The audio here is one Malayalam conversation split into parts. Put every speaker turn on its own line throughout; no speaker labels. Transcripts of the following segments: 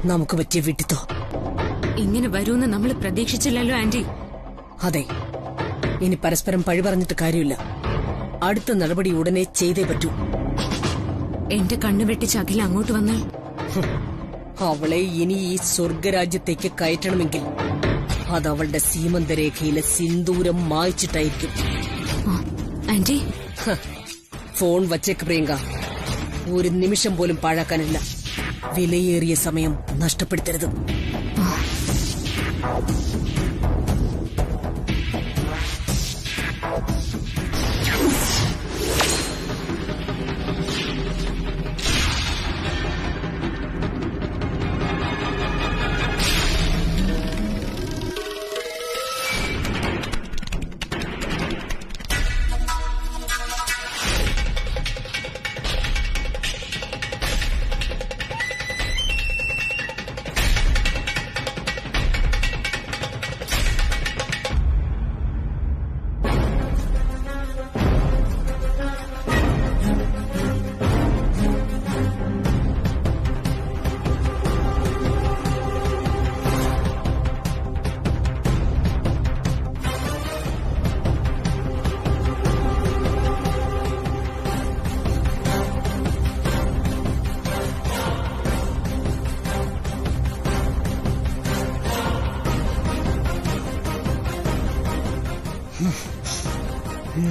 നമുക്ക് പറ്റിയ വിട്ടിത്തോ.
ഇങ്ങനെ വരൂന്ന് നമ്മൾ പ്രതീക്ഷിച്ചില്ലല്ലോ ആന്റി.
അതെ, ഇനി പരസ്പരം പഴി പറഞ്ഞിട്ട് കാര്യമില്ല. അടുത്ത നടപടി ഉടനെ ചെയ്തേ പറ്റൂ.
എന്റെ കണ്ണു വെട്ടിച്ച് അഖില അങ്ങോട്ട് വന്നാൽ
അവളെ ഇനി ഈ സ്വർഗരാജ്യത്തേക്ക് കയറ്റണമെങ്കിൽ അതവളുടെ സീമന്തരേഖയിലെ സിന്ദൂരം മായ്ച്ചിട്ടായിരിക്കും.
ആന്റി,
ഫോൺ വച്ചേക്ക് പ്രിയങ്ക. ഒരു നിമിഷം പോലും പാഴാക്കാനില്ല. വിലയേറിയ സമയം നഷ്ടപ്പെടുത്തരുത്.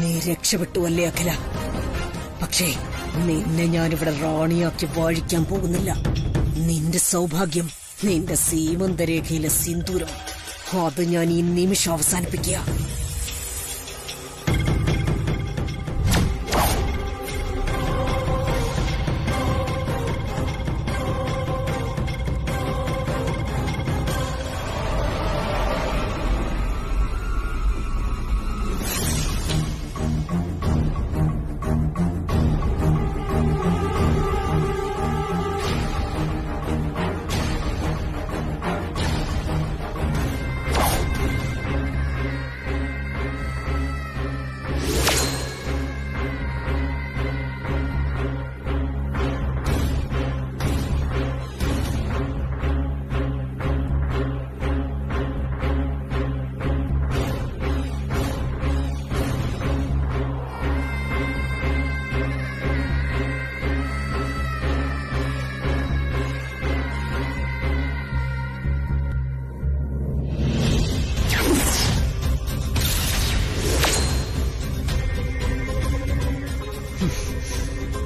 നീ രക്ഷപ്പെട്ടു അല്ലേ അഖില? പക്ഷേ നിന്നെ ഞാനിവിടെ റാണിയാക്കി വാഴിക്കാൻ പോകുന്നില്ല. നിന്റെ സൗഭാഗ്യം, നിന്റെ സീമന്തരേഖയിലെ സിന്ദൂരം, അത് ഞാൻ ഈ നിമിഷം അവസാനിപ്പിക്കുക.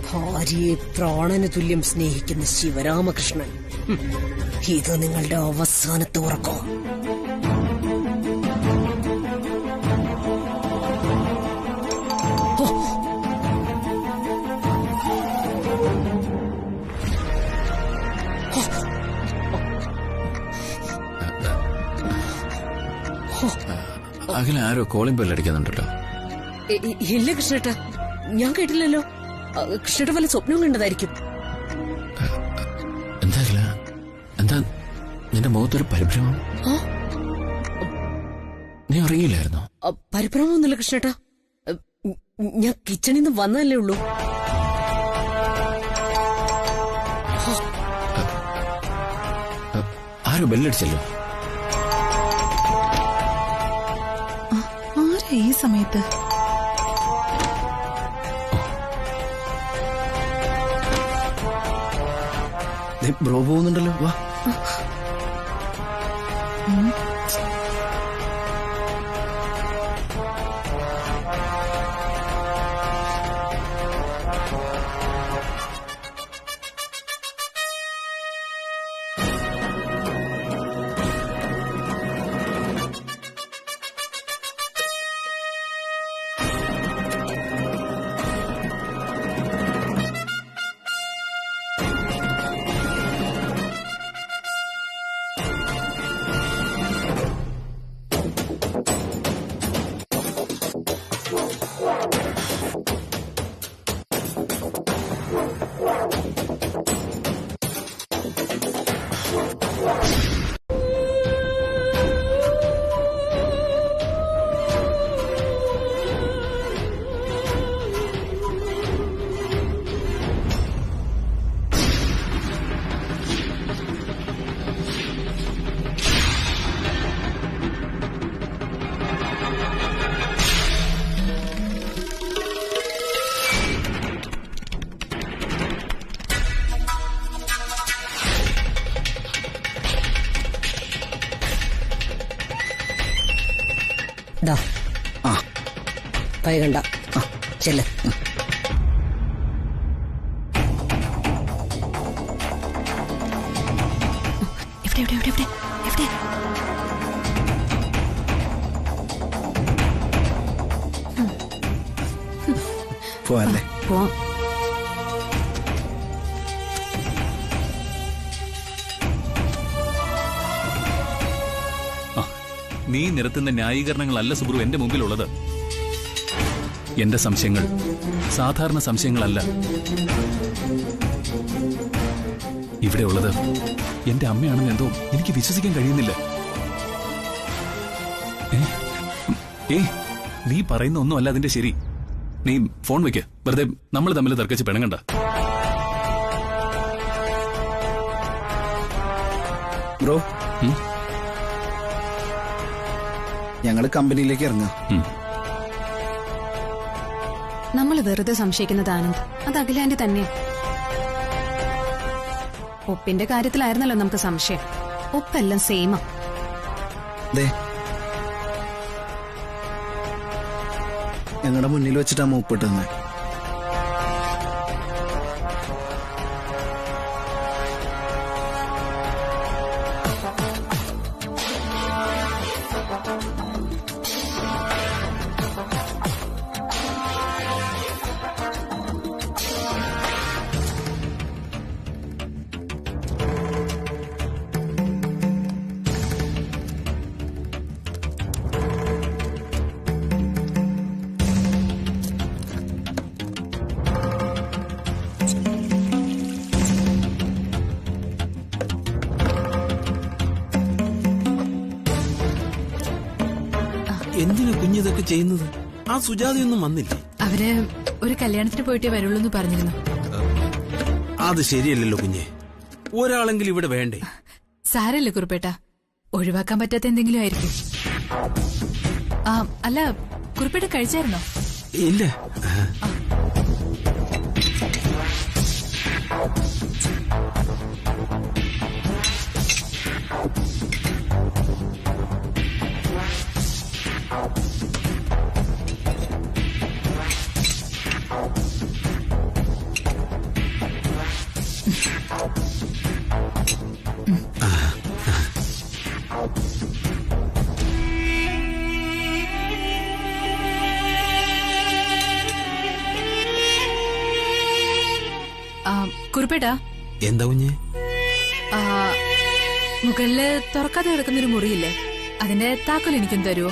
ഭാര്യയെ പ്രാണന് തുല്യം സ്നേഹിക്കുന്ന ശിവരാമകൃഷ്ണൻ, ഇത് നിങ്ങളുടെ അവസാനത്തെ ഉറക്കോ?
അഖില ആരോ കോളിംഗ് ബെൽ അടിക്കുന്നുണ്ടല്ലോ.
ഇല്ല കൃഷ്ണേട്ട, ഞാൻ കേട്ടില്ലല്ലോ. കൃഷ്ണേട്ട വല്ല സ്വപ്നം കണ്ടതായിരിക്കും.
എന്താ അഖില, എന്താ നിന്റെ മുഖത്തൊരു പരിഭ്രമം? നീ അറിയില്ലായിരുന്നോ?
പരിഭ്രമൊന്നുമില്ല കൃഷ്ണേട്ട, ഞാൻ കിച്ചണിൽ നിന്ന് വന്നതല്ലേ ഉള്ളൂ.
ആരോ ബെല്ലടിച്ചല്ലോ.
ആരാ ഈ സമയത്ത്?
ബ്രോ പോകുന്നുണ്ടല്ലോ. വാ.
ദാ
ആ
കൈകണ്ട ചെല്ല്.
എവിടെ എവിടെ എവിടെ എവിടെ എവിടെ
പോവല്ലേ?
പോവാം.
നീ നിരത്തുന്ന ന്യായീകരണങ്ങളല്ല സുബ്രു എന്റെ മുമ്പിലുള്ളത്. എന്റെ സംശയങ്ങൾ സാധാരണ സംശയങ്ങളല്ല. ഇവിടെ ഉള്ളത് എന്റെ അമ്മയാണെന്ന് എന്തോ എനിക്ക് വിശ്വസിക്കാൻ കഴിയുന്നില്ല. നീ പറയുന്ന ഒന്നും അല്ല അതിന്റെ ശരി. നീ ഫോൺ വെക്ക്. വെറുതെ നമ്മൾ തമ്മിൽ തർക്കിച്ച് പിണങ്ങണ്ട.
ബ്രോ, ഞങ്ങള് കമ്പനിയിലേക്ക് ഇറങ്ങാം.
നമ്മൾ വെറുതെ സംശയിക്കുന്നത് ആനന്ദ്, അത് അഖിലാന്റെ തന്നെ. ഒപ്പിന്റെ കാര്യത്തിലായിരുന്നല്ലോ നമുക്ക് സംശയം. ഒപ്പെല്ലാം സെയിമാ.
ഞങ്ങളുടെ മുന്നിൽ വെച്ചിട്ടാ മൂപ്പിട്ട് തന്നെ.
എന്തിനാ കുഞ്ഞിതൊക്കെ ചെയ്യുന്നത്? ആ സുജാതയൊന്നും വന്നില്ലേ?
അവര് ഒരു കല്യാണത്തിന് പോയിട്ടേ വരുള്ളൂ എന്ന് പറഞ്ഞിരുന്നു.
അത് ശരിയല്ലല്ലോ കുഞ്ഞെ. ഒരാളെങ്കിലും ഇവിടെ വേണ്ടേ?
സാരല്ലേ കുറുപ്പേട്ട, ഒഴിവാക്കാൻ പറ്റാത്ത എന്തെങ്കിലും ആയിരിക്കും. അല്ല, കുറുപ്പേട്ട കഴിച്ചായിരുന്നോ?
ഇല്ല.
കുറുപ്പേട്ട,
എന്താ കുഞ്ഞെ?
മുകളില് തുറക്കാതെ കിടക്കുന്നൊരു മുറിയില്ലേ, അതിന്റെ താക്കോൽ എനിക്കും തരുമോ?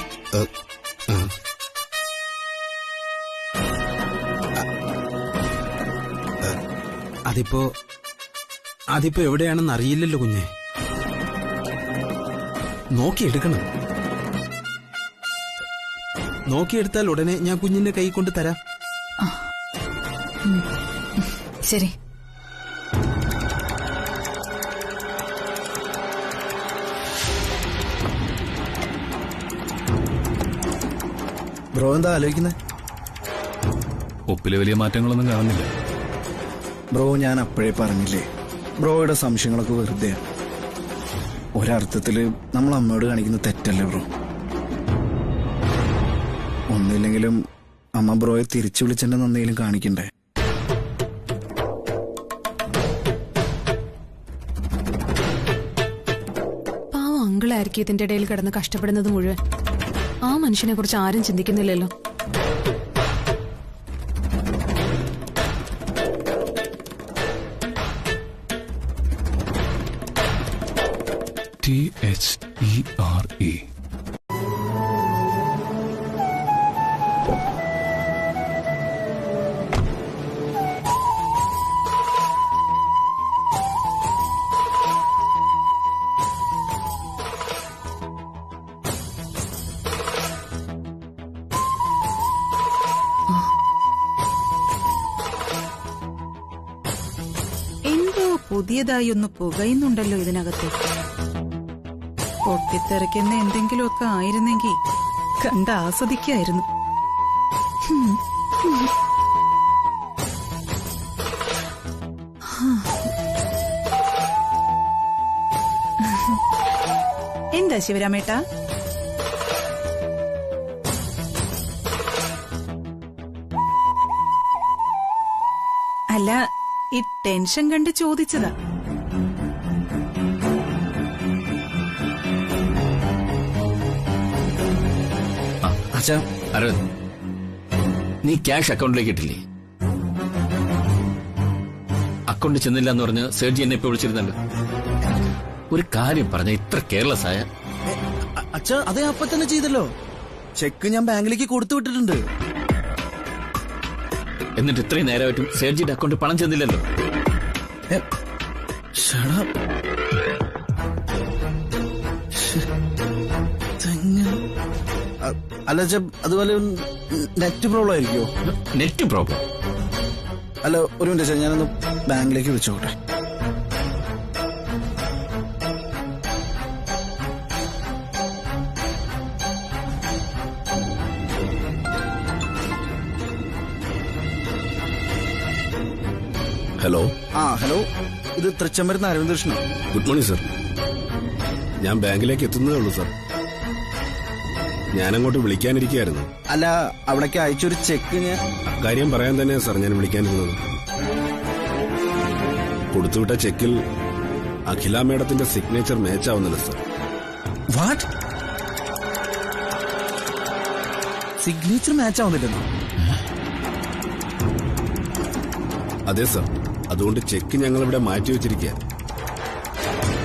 അതിപ്പോ എവിടെയാണെന്ന് അറിയില്ലല്ലോ കുഞ്ഞെ. നോക്കിയെടുക്കണം. നോക്കിയെടുത്താൽ ഉടനെ ഞാൻ കുഞ്ഞിന്റെ കൈ കൊണ്ട് തരാം.
ശരി.
ബ്രോ എന്താ ആലോചിക്കുന്നത്?
ഒപ്പിലെ വലിയ മാറ്റങ്ങളൊന്നും കാണുന്നില്ല.
ബ്രോ, ഞാൻ അപ്പോഴേ പറഞ്ഞില്ലേ, ബ്രോയുടെ സംശയങ്ങളൊക്കെ വെറുതെ. ഒരർത്ഥത്തില് നമ്മൾ അമ്മയോട് കാണിക്കുന്ന തെറ്റല്ലേ ബ്രോ? ഒന്നില്ലെങ്കിലും അമ്മ ബ്രോയെ തിരിച്ചു വിളിച്ചെന്റെ നന്ദിയിലും കാണിക്കണ്ടേ?
പാവം അങ്കിളായിരിക്കും ഇതിന്റെ ഇടയിൽ കിടന്ന് കഷ്ടപ്പെടുന്നത് മുഴുവൻ. ആ മനുഷ്യനെ കുറിച്ച് ആരും ചിന്തിക്കുന്നില്ലല്ലോ.
THERE.
എന്തോ പുതിയതായി ഒന്ന് പുകയുന്നുണ്ടല്ലോ ഇതിനകത്ത്. പൊട്ടിത്തെറിക്കുന്ന എന്തെങ്കിലുമൊക്കെ ആയിരുന്നെങ്കിൽ കണ്ട് ആസ്വദിക്കായിരുന്നു. എന്താ ശിവരാമേട്ടാ? അല്ല, ഈ ടെൻഷൻ കണ്ട് ചോദിച്ചതാ.
അച്ഛാ,
അരവിന്ദ്, നീ ക്യാഷ് അക്കൗണ്ടിലേക്ക് ഇട്ടില്ലേ? അക്കൗണ്ട് ചെന്നില്ല എന്ന് പറഞ്ഞ് സേർജി എന്നെ ഇപ്പൊ വിളിച്ചിരുന്നല്ലോ. ഒരു കാര്യം പറഞ്ഞ ഇത്ര കെയർലെസ് ആയ?
അച്ഛാ, അതേ അപ്പൊ തന്നെ ചെയ്തല്ലോ. ചെക്ക് ഞാൻ ബാങ്കിലേക്ക് കൊടുത്തു വിട്ടിട്ടുണ്ട്.
എന്നിട്ട് ഇത്രയും നേരമായിട്ടും സേർജിയുടെ അക്കൗണ്ട് പണം ചെന്നില്ലല്ലോ.
അല്ല അച്ഛാ, അതുപോലെ നെറ്റ് പ്രോബ്ലം ആയിരിക്കോ?
Net problem?
അല്ല, ഒരു മിനിറ്റ് അച്ഛാ, ഞാനൊന്ന് ബാങ്കിലേക്ക് വിളിച്ചോട്ടെ.
ഹലോ.
ഹലോ, ഇത് Trichambarath Aravind Krishna.
Good morning sir. ഞാൻ ബാങ്കിലേക്ക് എത്തുന്നതേ ഉള്ളൂ സർ. ഞാനങ്ങോട്ട് വിളിക്കാനിരിക്കുകയായിരുന്നു.
അല്ല, അവിടേക്ക് അയച്ചൊരു ചെക്ക് ഞാൻ...
അക്കാര്യം പറയാൻ തന്നെ സർ ഞാൻ വിളിക്കാനിരുന്നത്. കൊടുത്തുവിട്ട ചെക്കിൽ അഖില മേഡത്തിന്റെ സിഗ്നേച്ചർ മാച്ച് ആവുന്നില്ല സർ.
വാട്ട്? സിഗ്നേച്ചർ മാച്ച് ആവുന്നില്ലെന്നോ?
അതെ സർ. അതുകൊണ്ട് ചെക്ക് ഞങ്ങളിവിടെ മാറ്റിവെച്ചിരിക്കുക.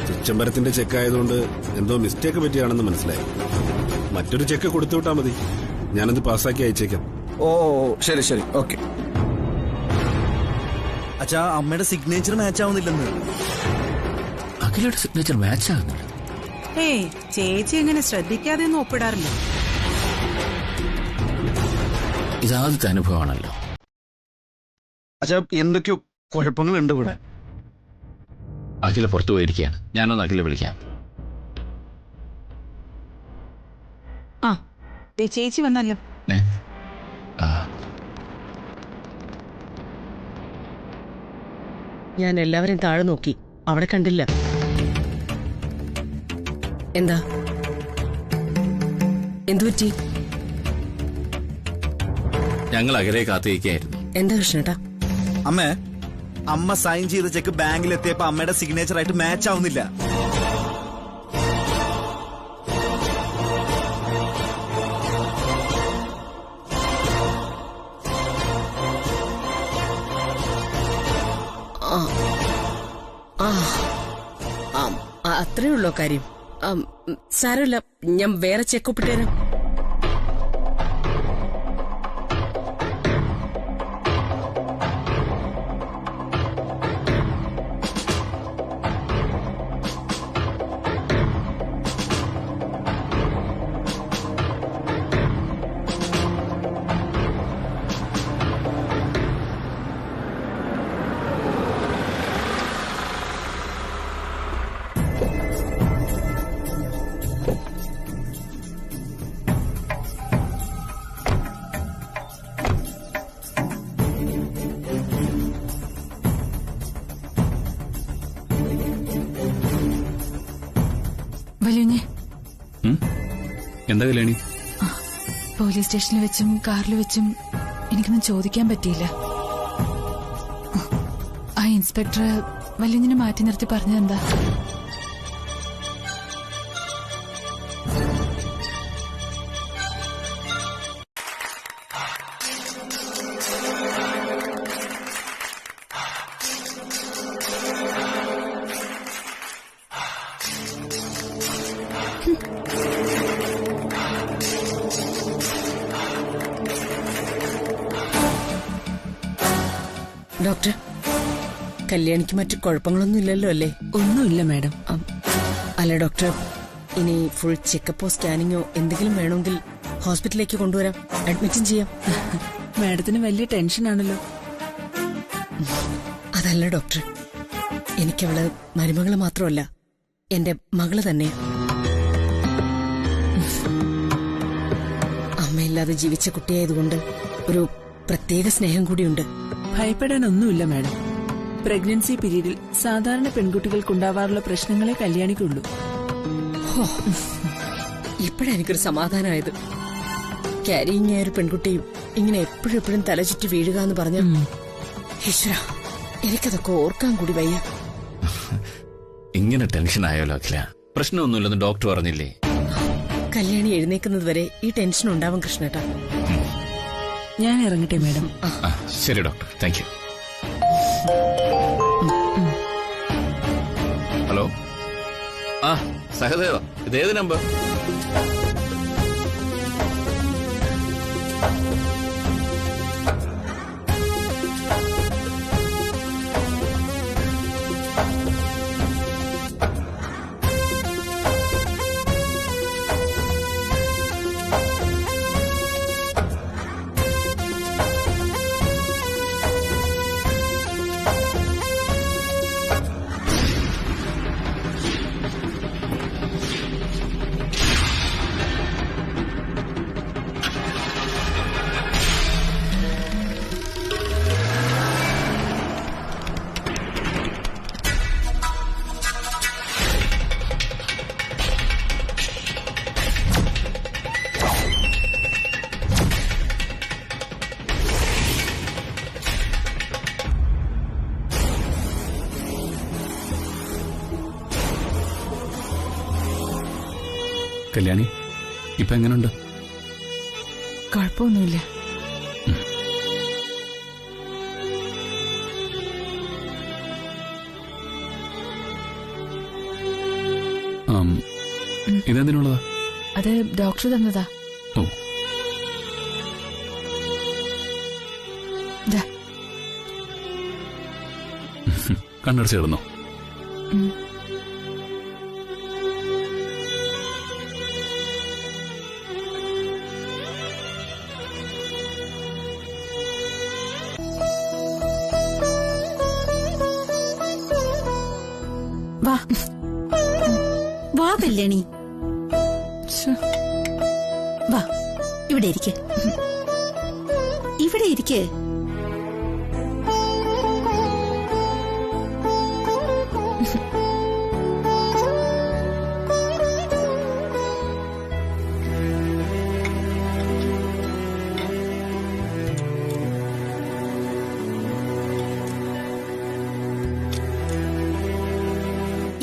തൃച്ചംബരത്തിന്റെ ചെക്കായതുകൊണ്ട് എന്തോ മിസ്റ്റേക്ക് പറ്റിയാണെന്ന് മനസ്സിലായി. മറ്റൊരു ചെക്ക് കൊടുത്തുവിട്ടാ മതി. ഞാനത് പാസ്സാക്കി അയച്ചേക്കാം.
ഓ ശരി ശരി, ഓക്കെ. അച്ഛാ, അമ്മയുടെ സിഗ്നേച്ചർ മാച്ച് ആവുന്നില്ലെന്ന്.
അഖിലയുടെ സിഗ്നേച്ചർ മാച്ച് ആകുന്നില്ല?
ഏയ്, ചേച്ചി എങ്ങനെ ശ്രദ്ധിക്കാതെ ഒന്നും ഒപ്പിടാറില്ല.
ഇതാദ്യത്തെ അനുഭവമാണല്ലോ.
അച്ഛാ, എന്തൊക്കെയോ കുഴപ്പങ്ങളുണ്ട് ഇവിടെ.
അഖില പുറത്തു പോയിരിക്കുകയാണ്. ഞാനൊന്ന് അഖില വിളിക്കാം.
ചേച്ചി വന്നല്ലോ.
ഞാൻ എല്ലാവരും താഴെ നോക്കി, അവിടെ കണ്ടില്ല. എന്താ? എന്തുപറ്റി?
ഞങ്ങൾ അഖിലയെ കാത്തിരിക്കുകയായിരുന്നു.
എന്താ കൃഷ്ണേട്ടാ?
അമ്മേ, അമ്മ സൈൻ ചെയ്ത ചെക്ക് ബാങ്കിലെത്തിയപ്പോ അമ്മയുടെ സിഗ്നേച്ചർ ആയിട്ട് മാച്ച് ആവുന്നില്ല.
അത്രേ ഉള്ളോ കാര്യം? സാരമില്ല, ഞാൻ വേറെ ചെക്ക് ഒപ്പിട്ടുതരാം.
വലിയ
എന്താ കല്യാണി?
പോലീസ് സ്റ്റേഷനിൽ വെച്ചും കാറിൽ വെച്ചും എനിക്കൊന്നും ചോദിക്കാൻ പറ്റിയില്ല. ആ ഇൻസ്പെക്ടർ വലിയനെ മാറ്റി നിർത്തി പറഞ്ഞതെന്താ?
ഡോക്ടർ, കല്യാണിക്ക് മറ്റു കുഴപ്പങ്ങളൊന്നും ഇല്ലല്ലോ അല്ലേ?
ഒന്നുമില്ല മാഡം.
അല്ല ഡോക്ടർ, ഇനി ഫുൾ ചെക്കപ്പോ സ്കാനിങ്ങോ എന്തെങ്കിലും വേണമെങ്കിൽ ഹോസ്പിറ്റലിലേക്ക് കൊണ്ടുവരാം, അഡ്മിറ്റും ചെയ്യാം.
മാഡത്തിന് വലിയ ടെൻഷനാണല്ലോ.
അതല്ല ഡോക്ടർ, എനിക്കവള് മരുമകള് മാത്രമല്ല, എന്റെ മകള് തന്നെ. അമ്മയില്ലാതെ ജീവിച്ച കുട്ടിയായതുകൊണ്ട് ഒരു പ്രത്യേക സ്നേഹം കൂടിയുണ്ട്.
ഭയപ്പെടാനൊന്നുമില്ല മാഡം. പ്രഗ്നൻസി പീരീഡിൽ സാധാരണ പെൺകുട്ടികൾക്കുണ്ടാവാറുള്ള പ്രശ്നങ്ങളെ കല്യാണിക്കുള്ളൂ.
ഇപ്പോഴെനിക്കൊരു സമാധാനമായത്. ക്യാരിങ് ആയ ഒരു പെൺകുട്ടിയും ഇങ്ങനെ എപ്പോഴും തല ചുറ്റി വീഴുക എന്ന് പറഞ്ഞ ഈശ്വര. എനിക്കതൊക്കെ ഓർക്കാൻ കൂടി വയ്യ.
ഇങ്ങനെ ടെൻഷൻ ആയാലോ അഖില? പ്രശ്നമൊന്നുമില്ലെന്ന് ഡോക്ടർ പറഞ്ഞില്ലേ?
കല്യാണി എഴുന്നേക്കുന്നത് വരെ ഈ ടെൻഷൻ ഉണ്ടാവും കൃഷ്ണേട്ടാ.
ഞാൻ ഇറങ്ങട്ടെ മാഡം.
ശരി doctor, thank you. Hello, Sahadeva, ഇതേത് നമ്പർ?
കല്യാണി, ഇപ്പൊ എങ്ങനെയുണ്ട്?
കുഴപ്പമൊന്നുമില്ല.
ഇതെന്തിനുള്ളതാ?
അത് ഡോക്ടർ തന്നതാ.
ഓ, കണ്ണടച്ച് കിടന്നോ?
വാ കല്യാണി, വാ ഇവിടെ ഇരിക്ക്, ഇവിടെ ഇരിക്ക്.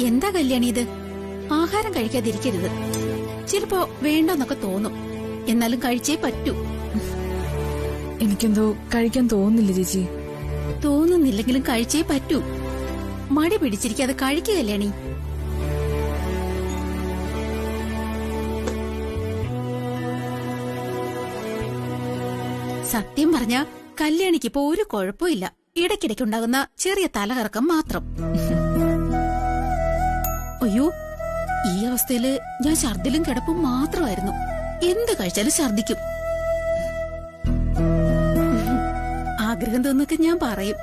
എന്താ കല്യാണി ഇത്? ആഹാരം കഴിക്കാതിരിക്കരുത്. ചിലപ്പോ വേണ്ടെന്നൊക്കെ തോന്നും, എന്നാലും കഴിച്ചേ പറ്റൂ.
എനിക്കെന്തോ കഴിക്കാൻ തോന്നുന്നില്ല ചേച്ചി.
തോന്നുന്നില്ലെങ്കിലും കഴിച്ചേ പറ്റൂ. മടി പിടിച്ചിരിക്കാതെ കഴിക്കുക കല്യാണി. സത്യം പറഞ്ഞ കല്യാണിക്ക് ഇപ്പൊ ഒരു കുഴപ്പമില്ല. ഇടയ്ക്കിടയ്ക്കുണ്ടാകുന്ന ചെറിയ തലകറക്കം മാത്രം. അയ്യോ, ഈ അവസ്ഥയില് ഞാൻ ഛർദിലും കിടപ്പും മാത്രമായിരുന്നു. എന്ത് കഴിച്ചാലും ഛർദിക്കും. ആഗ്രഹം തോന്നൊക്കെ ഞാൻ പറയും.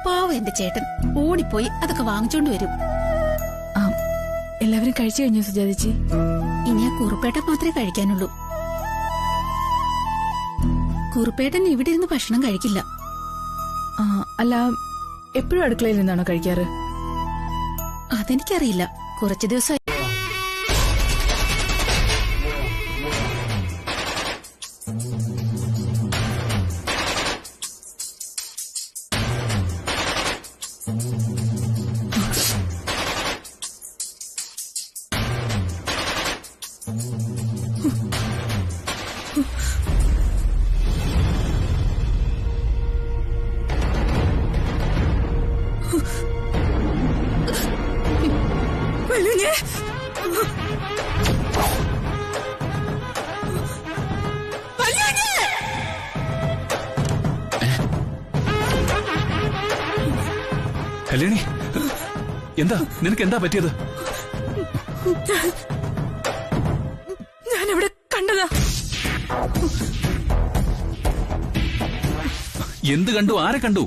പാവം എന്റെ ചേട്ടൻ ഓടിപ്പോയി അതൊക്കെ വാങ്ങിച്ചോണ്ട് വരും.
എല്ലാവരും കഴിച്ചു കഴിഞ്ഞു സുജാതേച്ചി?
ഇനി ആ കുറുപ്പേട്ടൻ മാത്രമേ കഴിക്കാനുള്ളൂ. കുറുപ്പേട്ടൻ ഇവിടെ ഇരുന്ന് ഭക്ഷണം കഴിക്കില്ല.
അല്ല, എപ്പോഴും അടുക്കളയിൽ നിന്നാണോ കഴിക്കാറ്?
അതെനിക്കറിയില്ല. കുറച്ചു ദിവസം
കല്യാണി, എന്താ നിനക്ക് എന്താ പറ്റിയത്?
ഞാനവിടെ കണ്ടതാ.
എന്ത് കണ്ടു? ആരെ കണ്ടു?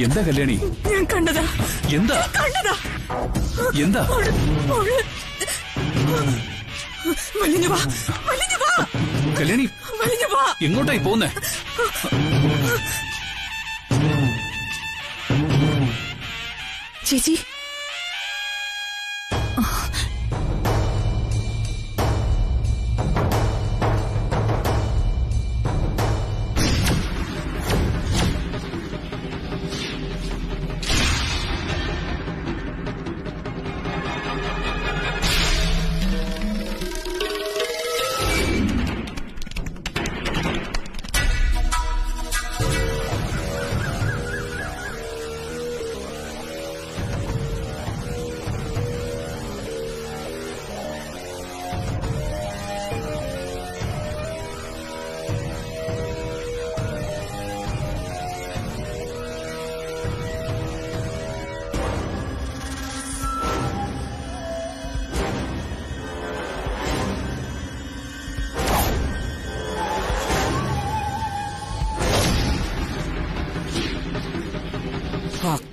എന്താ കല്യാണി?
ഞാൻ കണ്ടതാ.
എന്താ
കണ്ടതാ?
എന്താ?
വലിഞ്ഞു വാ, വലിഞ്ഞു വാ
കല്യാണി,
വലിഞ്ഞു വാ.
എങ്ങോട്ടായി പോന്നേ?
ചേച്ചി,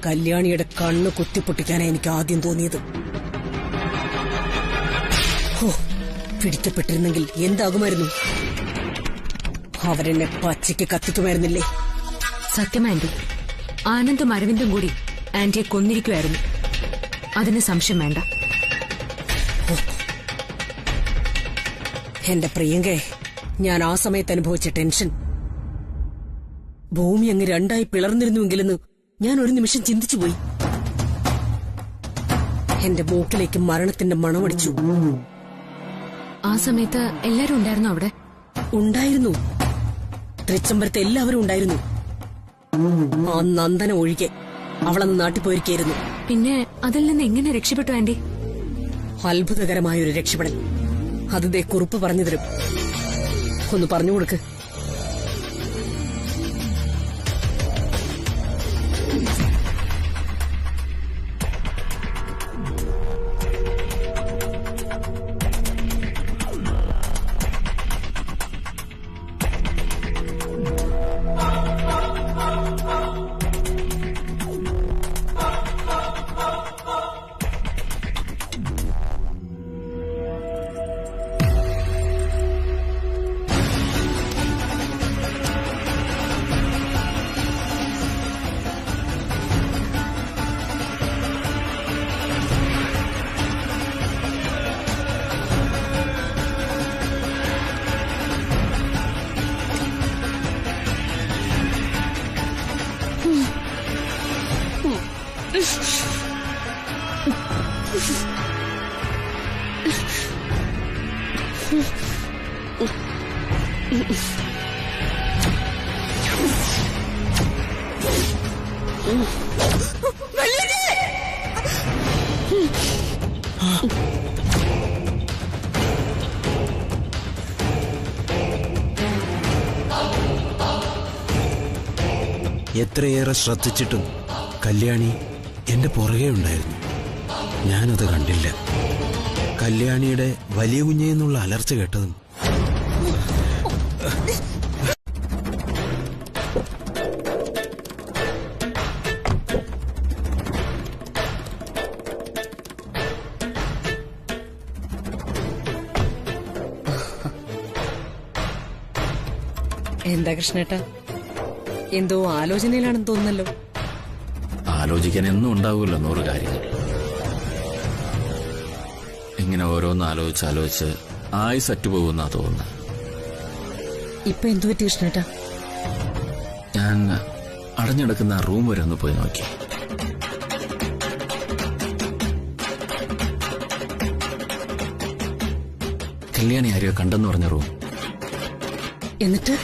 കല്യാണിയുടെ കണ്ണ് കുത്തിപ്പൊട്ടിക്കാനാണ് എനിക്ക് ആദ്യം തോന്നിയത്. ഹോ, പിടിക്കപ്പെട്ടിരുന്നെങ്കിൽ എന്താകുമായിരുന്നു? അവരെന്നെ പച്ചയ്ക്ക് കത്തിക്കുമായിരുന്നില്ലേ?
സത്യം ആന്റി, ആനന്ദും അരവിന്ദും കൂടി ആന്റിയെ കൊന്നിരിക്കുമായിരുന്നു. അതിന് സംശയം വേണ്ട.
എന്റെ പ്രിയങ്കേ, ഞാൻ ആ സമയത്ത് അനുഭവിച്ച ടെൻഷൻ, ഭൂമി അങ്ങ് രണ്ടായി പിളർന്നിരുന്നുവെങ്കിലെന്ന് ഞാൻ ഒരു നിമിഷം ചിന്തിച്ചുപോയി. എന്റെ മൂക്കിലേക്ക് മരണത്തിന്റെ മണമടിച്ചു.
ആ സമയത്ത് എല്ലാരും ഉണ്ടായിരുന്നു അവിടെ?
ഉണ്ടായിരുന്നു. തൃച്ചംബരത്തെ എല്ലാവരും ഉണ്ടായിരുന്നു. ആ നന്ദന ഒഴികെ. അവളന്ന് നാട്ടിൽ പോയിരിക്കായിരുന്നു.
പിന്നെ അതിൽ നിന്ന് എങ്ങനെ രക്ഷപ്പെട്ടു ആന്റി?
അത്ഭുതകരമായൊരു രക്ഷപ്പെടൽ. അത് ദേ കുറിപ്പ് പറഞ്ഞു തരും. ഒന്ന് പറഞ്ഞു കൊടുക്ക്.
എത്രയേറെ ശ്രദ്ധിച്ചിട്ടും കല്യാണി എന്റെ പുറകെ ഉണ്ടായിരുന്നു. ഞാനത് കണ്ടില്ല. കല്യാണിയുടെ വലിയ കുഞ്ഞെന്നുള്ള അലർച്ച കേട്ടതും
എന്താ കൃഷ്ണേട്ടാ, എന്തോ ആലോചനയിലാണെന്ന് തോന്നുന്നല്ലോ.
ആലോചിക്കാൻ എന്നും ഉണ്ടാവുമല്ലോ 100 കാര്യങ്ങൾ. ഇങ്ങനെ ഓരോന്ന് ആലോചിച്ച് ആയുസ് അറ്റുപോകുന്നാ തോന്നുന്നത്.
ഇപ്പൊ എന്തു പറ്റി കൃഷ്ണേട്ടാ?
ഞാൻ അടഞ്ഞെടുക്കുന്ന ആ റൂം വരെ ഒന്ന് പോയി നോക്കി. കല്യാണി ആരെയോ കണ്ടെന്ന് പറഞ്ഞ റൂം.
എന്നിട്ട്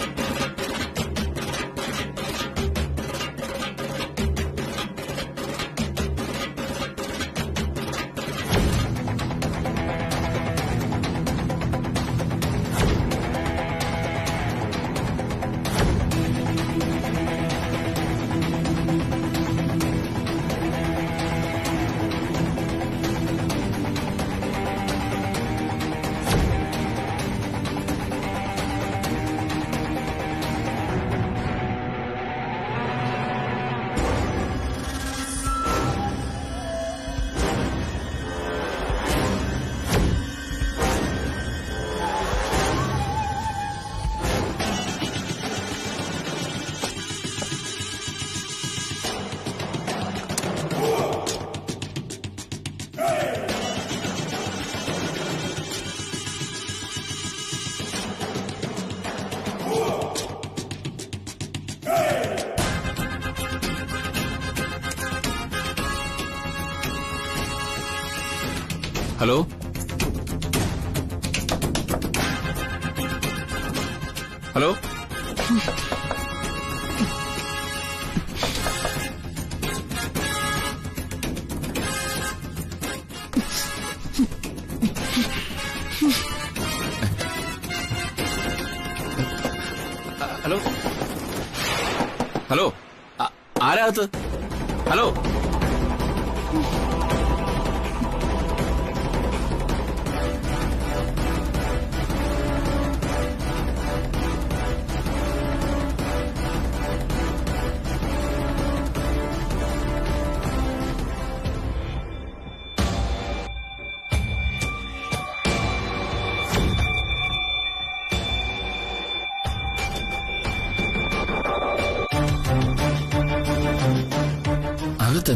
ഹലോ, ഹലോ, ഹലോ, ഹലോ, ആരാകത്ത്? ഹലോ,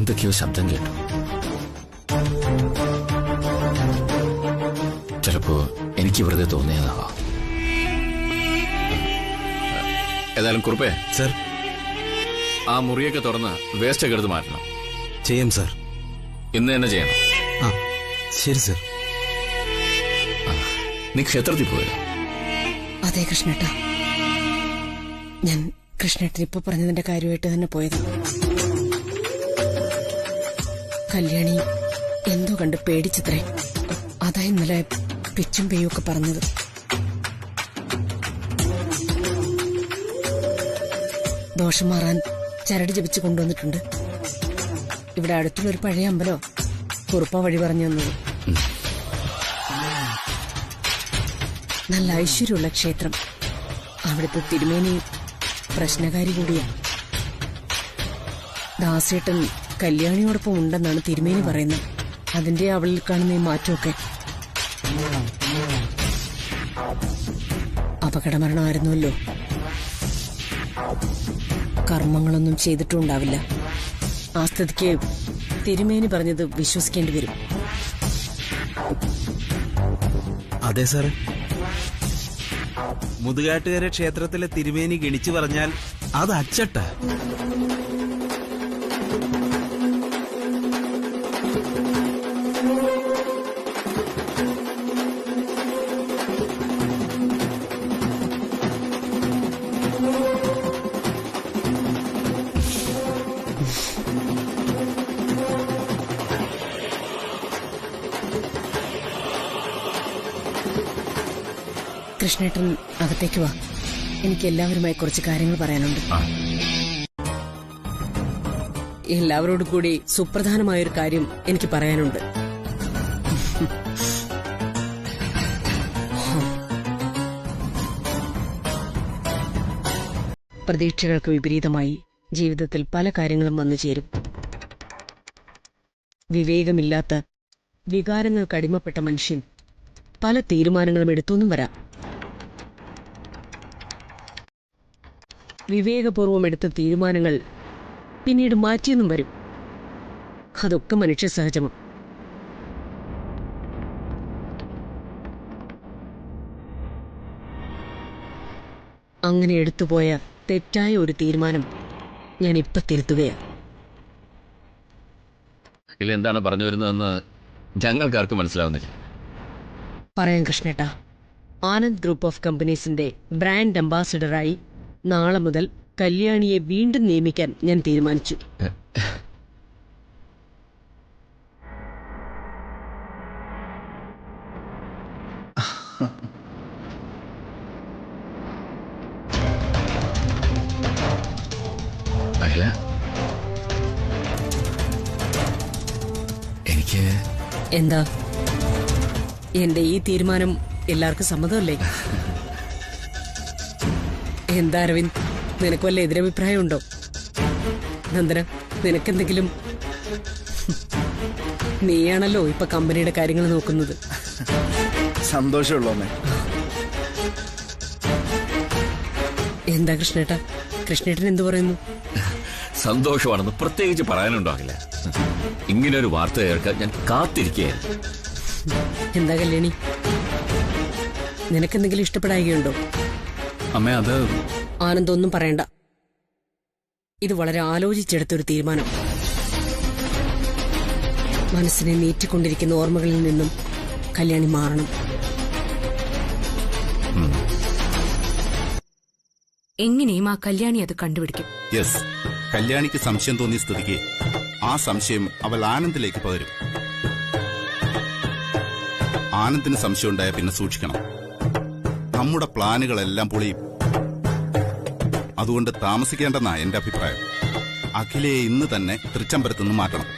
എന്തൊക്കെയോ ശബ്ദം കേട്ടു. ചിലപ്പോ എനിക്ക് വെറുതെ തോന്നിയതാവാം. ഏതായാലും കുറുപ്പേ,
സർ,
ആ മുറിയൊക്കെ തുറന്ന് വേസ്റ്റ് ഒക്കെ എടുത്ത് മാറ്റണം.
ചെയ്യാം സർ.
ഇന്ന് തന്നെ ചെയ്യണം.
ആ ശരി സർ.
നീ ക്ഷേത്രത്തിൽ പോയോ?
അതെ കൃഷ്ണേട്ടാ, ഞാൻ കൃഷ്ണേട്ടൻ ഇപ്പൊ പറഞ്ഞതിന്റെ കാര്യമായിട്ട് തന്നെ പോയത്. കല്യാണി എന്തോ കണ്ട് പേടിച്ചത്രേ. അതാ ഇന്നലെ പിച്ചും പെയ്യും ഒക്കെ പറഞ്ഞത്. ദോഷം മാറാൻ ചരട് ജപിച്ച് കൊണ്ടുവന്നിട്ടുണ്ട്. ഇവിടെ അടുത്തുള്ളൊരു പഴയ അമ്പലോ കുറുപ്പ വഴി പറഞ്ഞു തന്നത്. നല്ല ഐശ്വര്യമുള്ള ക്ഷേത്രം. അവിടുത്തെ തിരുമേനി പ്രശ്നകാരി കൂടിയാണ്. ദാസേട്ടൻ കല്യാണിയോടൊപ്പം ഉണ്ടെന്നാണ് തിരുമേനി പറയുന്നത്. അതിന്റെ അവളിൽ കാണുന്ന ഈ മാറ്റമൊക്കെ അപകടമരണമായിരുന്നുവല്ലോ. കർമ്മങ്ങളൊന്നും ചെയ്തിട്ടുണ്ടാവില്ല. ആ സ്ഥിതിക്ക് തിരുമേനി പറഞ്ഞത് വിശ്വസിക്കേണ്ടി വരും.
അതെ സാറ്. മുതുകാട്ടുകര ക്ഷേത്രത്തിലെ തിരുമേനി ഗണിച്ചു പറഞ്ഞാൽ അത് അച്ചട്ട.
കൃഷ്ണേട്ടൻ അകത്തേക്ക് വാ. എനിക്ക് എല്ലാവരുമായി കുറച്ച് കാര്യങ്ങൾ പറയാനുണ്ട്. എല്ലാവരോടും കൂടി സുപ്രധാനമായൊരു കാര്യം എനിക്ക് പറയാനുണ്ട്. പ്രതീക്ഷകൾക്ക് വിപരീതമായി ജീവിതത്തിൽ പല കാര്യങ്ങളും വന്നു ചേരും. വിവേകമില്ലാത്ത, വികാരങ്ങൾക്ക് അടിമപ്പെട്ട മനുഷ്യൻ പല തീരുമാനങ്ങളും എടുത്തൊന്നും വരാം. വിവേകപൂർവം എടുത്ത തീരുമാനങ്ങൾ പിന്നീട് മാറ്റിയെന്നും വരും. അതൊക്കെ മനുഷ്യ സഹജമാണ്. അങ്ങനെ എടുത്തുപോയ തെറ്റായ ഒരു തീരുമാനം ഞാൻ ഇപ്പൊ തിരുത്തുകയാണ്.
ഇതിലെന്താണ് പറഞ്ഞു വരുന്നതെന്ന് ഞങ്ങൾക്കാർക്കും മനസ്സിലാവുന്നില്ല.
പറയാം കൃഷ്ണേട്ടാ. ആനന്ദ് ഗ്രൂപ്പ് ഓഫ് കമ്പനീസിന്റെ ബ്രാൻഡ് അംബാസിഡറായി നാളെ മുതൽ കല്യാണിയെ വീണ്ടും നിയമിക്കാൻ ഞാൻ തീരുമാനിച്ചു.
എനിക്ക്
എന്താ, എന്റെ ഈ തീരുമാനം എല്ലാവർക്കും സമ്മതമല്ലേ? എന്താ അരവിന്ദ്, നിനക്ക് വല്ല എതിരഭിപ്രായം ഉണ്ടോ? നന്ദന, നിനക്കെന്തെങ്കിലും? നീയാണല്ലോ ഇപ്പൊ കമ്പനിയുടെ കാര്യങ്ങൾ നോക്കുന്നത്.
സന്തോഷമുള്ളൂ അമ്മേ.
എന്താ കൃഷ്ണേട്ടാ, കൃഷ്ണേട്ടൻ എന്തു പറയുന്നു?
സന്തോഷമാണെന്ന് പ്രത്യേകിച്ച് പറയാനുണ്ടാകില്ല. ഇങ്ങനെ ഒരു വാർത്ത കേൾക്കാൻ ഞാൻ കാത്തിരിക്കുകയായിരുന്നു.
എന്താ കല്യാണി, നിനക്കെന്തെങ്കിലും ഇഷ്ടപ്പെടായികയുണ്ടോ?
അമ്മേ, അത്
ആനന്ദൊന്നും പറയണ്ട. ഇത് വളരെ ആലോചിച്ചെടുത്തൊരു തീരുമാനം. മനസ്സിനെ നീറ്റിക്കൊണ്ടിരിക്കുന്ന ഓർമ്മകളിൽ നിന്നും കല്യാണി മാറണം.
എങ്ങനെയും ആ കല്യാണി അത് കണ്ടുപിടിക്കും.
യെസ്, കല്യാണിക്ക് സംശയം തോന്നിയ സ്ഥിതിക്ക് ആ സംശയം അവൾ ആനന്ദിലേക്ക് പകരും. ആനന്ദിന് സംശയം ഉണ്ടായ പിന്നെ സൂക്ഷിക്കണം. നമ്മുടെ പ്ലാനുകളെല്ലാം പൊളിയും. അതുകൊണ്ട് താമസിക്കേണ്ടെന്നാ എന്റെ അഭിപ്രായം. അഖിലയെ ഇന്ന് തന്നെ തൃച്ചംബരത്തുനിന്ന് മാറ്റണം.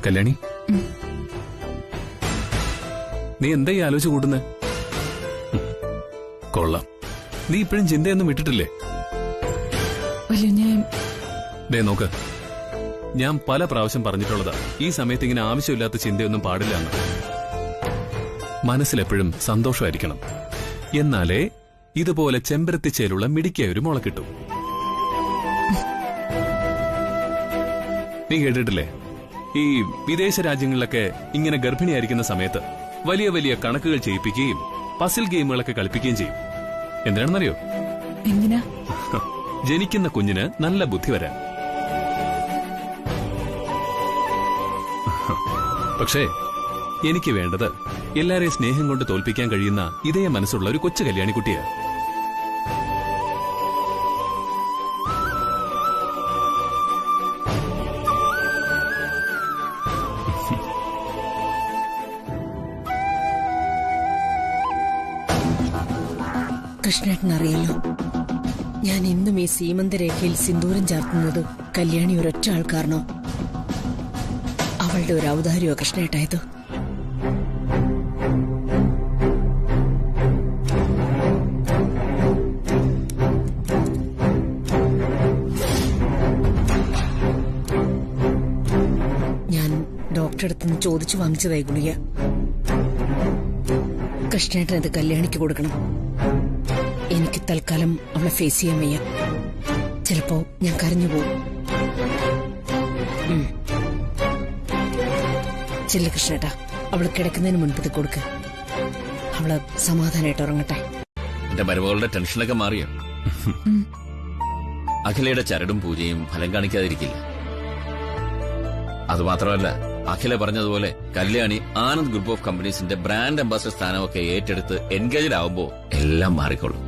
കല്യാണി, നീ എന്താ ഈ ആലോചിച്ച് കൂട്ടുന്നത്? കൊള്ളാം. നീ ഇപ്പോഴും ചിന്തയൊന്നും വിട്ടിട്ടില്ലേ? ദേ നോക്ക്, ഞാൻ പല പ്രാവശ്യം പറഞ്ഞിട്ടുള്ളതാ, ഈ സമയത്ത് ഇങ്ങനെ ആവശ്യമില്ലാത്ത ചിന്തയൊന്നും പാടില്ല എന്ന്. മനസ്സിലെപ്പോഴും സന്തോഷമായിരിക്കണം. എന്നാലേ ഇതുപോലെ ചെമ്പരത്തിച്ചേലുള്ള മിടിക്കായ ഒരു മുള കിട്ടും. നീ കേട്ടിട്ടില്ലേ, ഈ വിദേശ രാജ്യങ്ങളിലൊക്കെ ഇങ്ങനെ ഗർഭിണിയായിരിക്കുന്ന സമയത്ത് വലിയ വലിയ കണക്കുകൾ ചെയ്യിപ്പിക്കുകയും പസിൽ ഗെയിമുകളൊക്കെ കളിപ്പിക്കുകയും ചെയ്യും. എന്തിനാണെന്നറിയോ?
എന്തിനാ?
ജനിക്കുന്ന കുഞ്ഞിന് നല്ല ബുദ്ധി വരാൻ. പക്ഷേ എനിക്ക് വേണ്ടത് എല്ലാരെയും സ്നേഹം കൊണ്ട് തോൽപ്പിക്കാൻ കഴിയുന്ന ഇതേ മനസ്സുള്ള ഒരു കൊച്ചു കല്യാണിക്കുട്ടിയാ.
കൃഷ്ണേട്ടനറിയല്ലോ, ഞാൻ ഇന്നും ഈ സീമന്തരേഖയിൽ സിന്ദൂരം ചാർത്തുന്നത് കല്യാണി ഒരൊറ്റ ആൾക്കാരണോ? അവളുടെ ഒരു ഔദാര്യമോ കൃഷ്ണേട്ടായത്? ഞാൻ ഡോക്ടറെ അടുത്തുനിന്ന് ചോദിച്ചു വാങ്ങിച്ചതായി ഗുളിക. കൃഷ്ണേട്ടനത് കല്യാണിക്ക് കൊടുക്കണം. എനിക്ക് തൽക്കാലം അവളെ ഫേസ് ചെയ്യാൻ വയ്യ. ചിലപ്പോ ഞാൻ കരഞ്ഞു പോകും. ചെല്ലു കൃഷ്ണേട്ടാ, അവള് കിടക്കുന്നതിന് മുൻപ് ഇത് കൊടുക്ക്. അവള് സമാധാനമായിട്ട് ഉറങ്ങട്ടെ.
എന്റെ മരുമകളുടെ ടെൻഷനൊക്കെ മാറിയോ? അഖിലയുടെ ചരടും പൂജയും ഫലം കാണിക്കാതിരിക്കില്ല. അതുമാത്രമല്ല, അഖില പറഞ്ഞതുപോലെ കല്യാണി ആനന്ദ് ഗ്രൂപ്പ് ഓഫ് കമ്പനീസിന്റെ ബ്രാൻഡ് അംബാസഡർ സ്ഥാനമൊക്കെ ഏറ്റെടുത്ത് എൻഗേജഡ് ആവുമ്പോ എല്ലാം മാറിക്കൊള്ളും.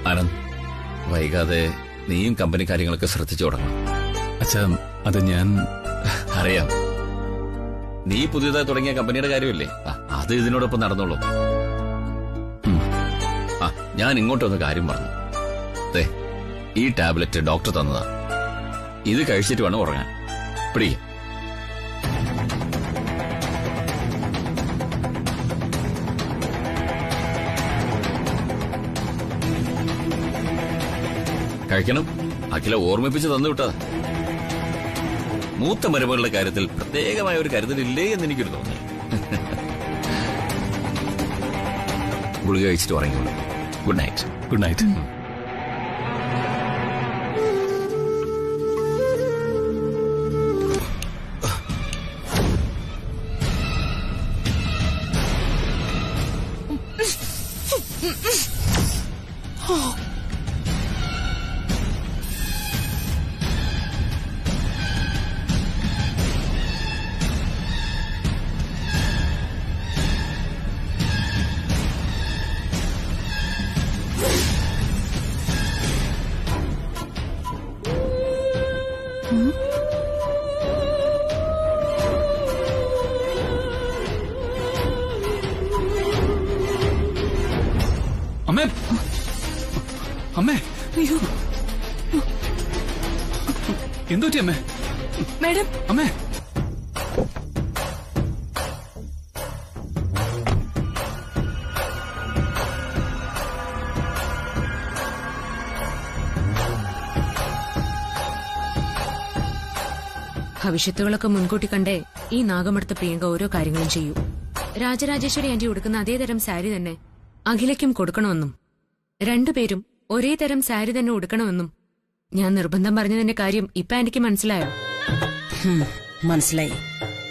ആനന്ദ്, വൈകാതെ നീയും കമ്പനി കാര്യങ്ങളൊക്കെ ശ്രദ്ധിച്ചു തുടങ്ങും.
അച്ഛാ, അത് ഞാൻ
അറിയാം. നീ പുതിയതായി തുടങ്ങിയ കമ്പനിയുടെ കാര്യമല്ലേ, അത് ഇതിനോടൊപ്പം നടന്നോളൂ. ഞാൻ ഇങ്ങോട്ടൊന്ന് കാര്യം പറഞ്ഞു. ഈ ടാബ്ലറ്റ് ഡോക്ടർ തന്നതാ. ഇത് കഴിച്ചിട്ട് വേണം ഉറങ്ങാൻ. പിടിക്ക. കഴിക്കണം. അഖില ഓർമ്മിപ്പിച്ച് തന്നു വിട്ടതാ. മൂത്ത മരുമകളുടെ കാര്യത്തിൽ പ്രത്യേകമായ ഒരു കരുതലില്ലേ എന്ന് എനിക്കൊരു തോന്നി. ഗുളിക കഴിച്ചിട്ട് ഉറങ്ങിക്കോളൂ. Good night.
Good night. അമ്മേ, അമ്മേ, എന്തുപറ്റി അമ്മേ?
മാഡം,
അമ്മേ,
ഭവിഷ്യത്തുകളൊക്കെ മുൻകൂട്ടി കണ്ടേ ഈ നാഗമടുത്ത പ്രിയങ്ക ഓരോ കാര്യങ്ങളും ചെയ്യൂ. രാജരാജേശ്വരി ആന്റി ഉടുക്കുന്ന അതേ തരം സാരി തന്നെ അഖിലയ്ക്കും കൊടുക്കണമെന്നും രണ്ടുപേരും ഒരേ തരം സാരി തന്നെ ഉടുക്കണമെന്നും ഞാൻ നിർബന്ധം പറഞ്ഞതിന്റെ കാര്യം ഇപ്പൊ ആന്റിക്ക് മനസ്സിലായോ?
മനസ്സിലായി.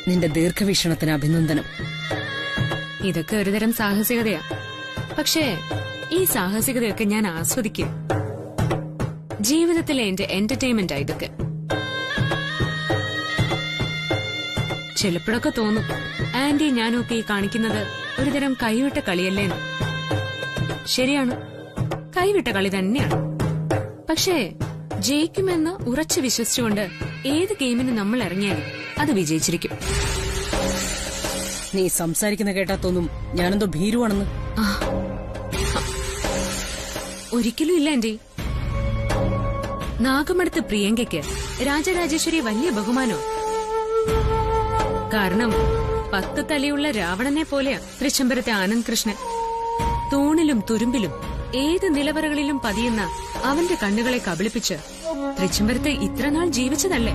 നിന്റെ ദീർഘവീക്ഷണത്തിന് അഭിനന്ദനം.
ഇതൊക്കെ ഒരുതരം സാഹസികതയാ. പക്ഷേ ഈ സാഹസികതയൊക്കെ ഞാൻ ആസ്വദിക്കും. ജീവിതത്തിലെ എന്റെ എന്റർടൈൻമെന്റാ ഇതൊക്കെ. ചിലപ്പോഴൊക്കെ തോന്നും ആന്റി ഞാനൊക്കെ ഈ കാണിക്കുന്നത് ഒരുതരം കൈവിട്ട കളിയല്ലേന്ന്. ശരിയാണ്, കൈവിട്ട കളി തന്നെയാണ്. പക്ഷേ ജയിക്കുമെന്ന് ഉറച്ചു വിശ്വസിച്ചുകൊണ്ട് ഏത് ഗെയിമിന് നമ്മൾ ഇറങ്ങിയാലും അത് വിജയിച്ചിരിക്കും.
നീ സംസാരിക്കുന്ന കേട്ടാ തോന്നും ഞാനെന്തോ ഭീരുവാണെന്ന്.
ഒരിക്കലും ഇല്ല ആന്റി. നാഗമടുത്ത് പ്രിയങ്കയ്ക്ക് രാജരാജേശ്വരി വലിയ ബഹുമാനോ. കാരണം 10 തലയുള്ള രാവണനെ പോലെയാ തൃശമ്പരത്തെ ആനന്ദ് കൃഷ്ണൻ. തൂണിലും തുരുമ്പിലും ഏത് നിലവറകളിലും പതിയുന്ന അവന്റെ കണ്ണുകളെ കബളിപ്പിച്ച് തൃച്ചംബരത്തെ ഇത്രനാൾ ജീവിച്ചതല്ലേ?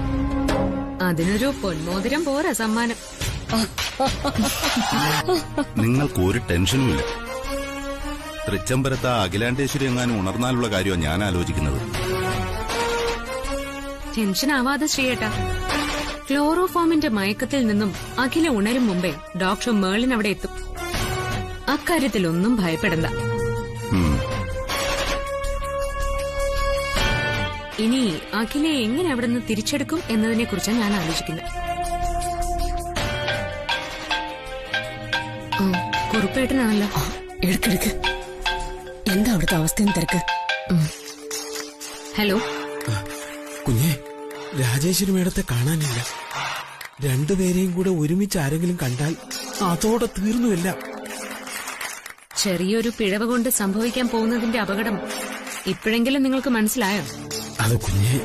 അതിനൊരു പൊന്മോതിരം പോരാ സമ്മാനം.
നിങ്ങൾക്ക് ഒരു ടെൻഷനുമില്ല. തൃച്ചംബരത്ത് അഖിലാണ്ടേശ്വരി എങ്ങാനും ഉണർന്നാലുള്ള കാര്യമാണ് ഞാൻ ആലോചിക്കുന്നത്.
ടെൻഷൻ ആവാതെ ശ്രീയേട്ടാ. ക്ലോറോഫോമിന്റെ മയക്കത്തിൽ നിന്നും അഖില ഉണരും മുമ്പേ ഡോക്ടർ മേളിൻ അവിടെ എത്തും. അക്കാര്യത്തിലൊന്നും ഭയപ്പെടണ്ട. ഇനി അഖിലയെ എങ്ങനെ അവിടെ നിന്ന് തിരിച്ചെടുക്കും എന്നതിനെ കുറിച്ചാണ് ഞാൻ ആലോചിക്കുന്നത്. കുറുപ്പേട്ടനാണല്ലോ.
എടുക്കെടുക്ക്. എന്താ അവിടുത്തെ അവസ്ഥയും തിരക്ക്?
ഹലോ
കുഞ്ഞെ, രാജേശ്വരി മേഡത്തെ കാണാനില്ല. രണ്ടുപേരെയും കൂടെ ഒരുമിച്ച് ആരെങ്കിലും കണ്ടാൽ അതോടെ തീർന്നുമില്ല.
ചെറിയൊരു പിഴവ് കൊണ്ട് സംഭവിക്കാൻ പോകുന്നതിന്റെ അപകടം ഇപ്പോഴെങ്കിലും നിങ്ങൾക്ക് മനസ്സിലായോ?
അത് കുഞ്ഞെ,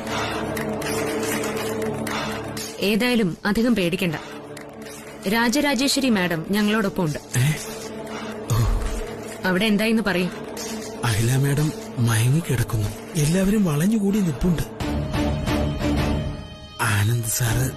ഏതായാലും അധികം പേടിക്കണ്ട. രാജരാജേശ്വരി മാഡം ഞങ്ങളോടൊപ്പം ഉണ്ട്. അവിടെ എന്തായിന്ന് പറയും.
അഖില മേഡം മയങ്ങിക്കിടക്കുന്നു. എല്ലാവരും വളഞ്ഞുകൂടി നിൽപ്പുണ്ട്. ആനന്ദ് സാറ്